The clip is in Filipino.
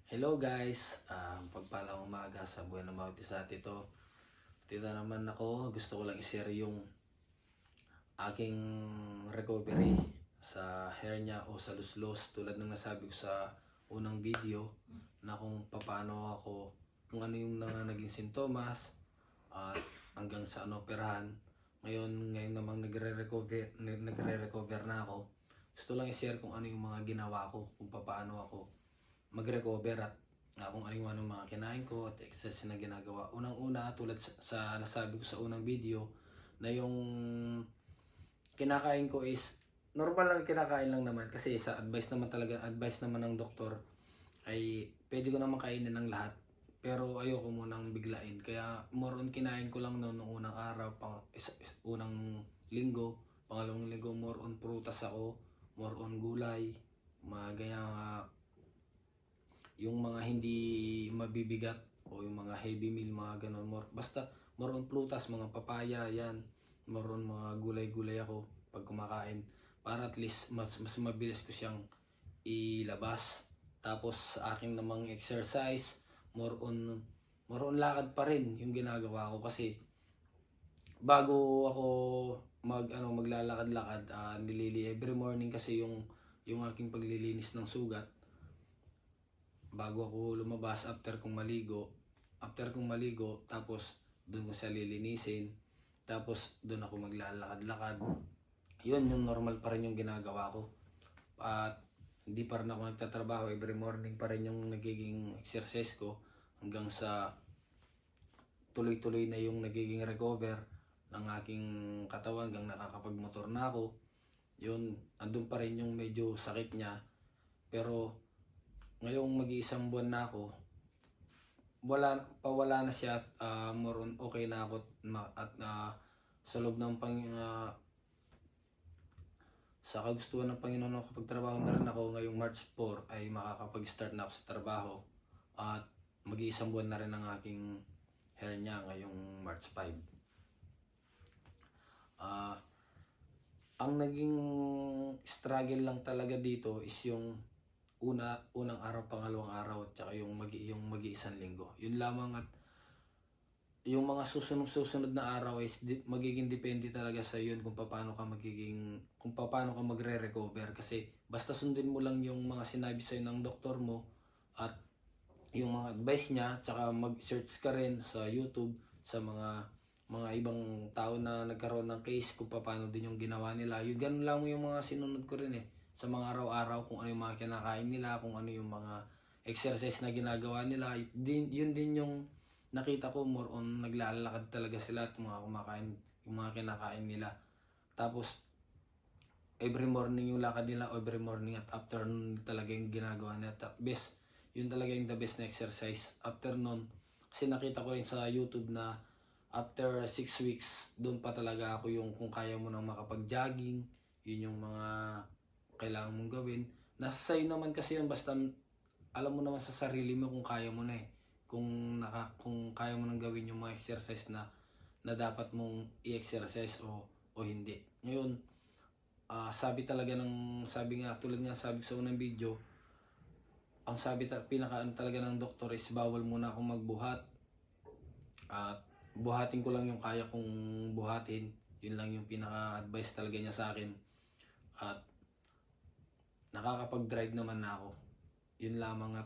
Hello guys, pagpalang umaga sa buwan ng bawat isa ito. Dito naman ako, gusto ko lang i-share yung aking recovery sa hernia o sa luslos tulad ng nasabi ko sa unang video na kung paano ako, kung ano yung naging sintomas at hanggang sa operahan. Ngayon namang nagre-recover na ako. Gusto lang i-share kung ano yung mga ginawa ko, kung paano ako mag-recover at kung ano yung mga kinain ko at exercise na ginagawa. Unang-una, tulad sa nasabi ko sa unang video, na yung kinakain ko is normal lang kinakain lang naman kasi sa advice naman ng doktor ay pwede ko naman kainin ng lahat. Pero ayoko munang biglain. Kaya more on kinain ko lang noong unang araw, unang linggo, pangalawang linggo more on prutas ako, more on gulay, mga ganyan yung mga hindi mabibigat o yung mga heavy meal, mga ganon. Basta more on prutas, mga papaya, yan. More on mga gulay-gulay ako pag kumakain. Para at least mas mabilis ko siyang ilabas. Tapos sa akin namang exercise, more on lakad pa rin yung ginagawa ko kasi bago ako maglalakad-lakad, every morning kasi yung aking paglilinis ng sugat bago ako lumabas after kong maligo, tapos doon ko siya lilinisin, tapos doon ako maglalakad-lakad. Yun yung normal pa rin yung ginagawa ko. At hindi pa rin ako nagtatrabaho, every morning pa rin yung nagiging exercise ko hanggang sa tuloy-tuloy na yung nagiging recover ng aking katawan hanggang nakakapagmotor na ako. Yun, andun pa rin yung medyo sakit niya. Pero ngayong mag-iisang buwan na ako, pawala na siya at more on okay na ako at sa loob ng sa kagustuhan ng Panginoon, nakapagtrabaho na rin ako. Ngayong March 4 ay makakapag-start na ako sa trabaho at mag-iisang buwan na rin ang aking hernia ngayong March 5. Ang naging struggle lang talaga dito is yung unang araw, pangalawang araw at saka yung mag-iisang linggo. Yun lamang. At yung mga susunod na araw is magiging depende talaga sa yun kung paano ka magre-recover, kasi basta sundin mo lang yung mga sinabi sa'yo ng doktor mo at yung mga advice niya, tsaka mag-search ka rin sa YouTube sa mga ibang tao na nagkaroon ng case kung paano din yung ginawa nila. Yun, ganun lang yung mga sinunod ko rin sa mga araw-araw, kung ano yung mga kinakain nila, kung ano yung mga exercise na ginagawa nila. Yun din yung nakita ko, more on naglalakad talaga sila at mga kumakain, yung mga kinakain nila. Tapos every morning yung lakad nila, every morning at afternoon talaga yung ginagawa nila. Yun talaga yung the best na exercise. Afternoon, kasi nakita ko rin sa YouTube na after 6 weeks, doon pa talaga ako yung kung kaya mo nang makapag-jogging, yun yung mga kailangan mong gawin. Nasa sa'yo naman kasi yun, basta alam mo naman sa sarili mo kung kaya mo na kung kaya mo nang gawin yung mga exercise na dapat mong i-exercise o hindi. Ngayon, sabi nga tulad nga sabi ko sa unang video, ang talaga ng doktor is bawal muna akong magbuhat. At buhatin ko lang yung kaya kong buhatin. Yun lang yung pinaka-advice talaga niya sa akin. At nakakapag-drive naman na ako. Yun lamang. At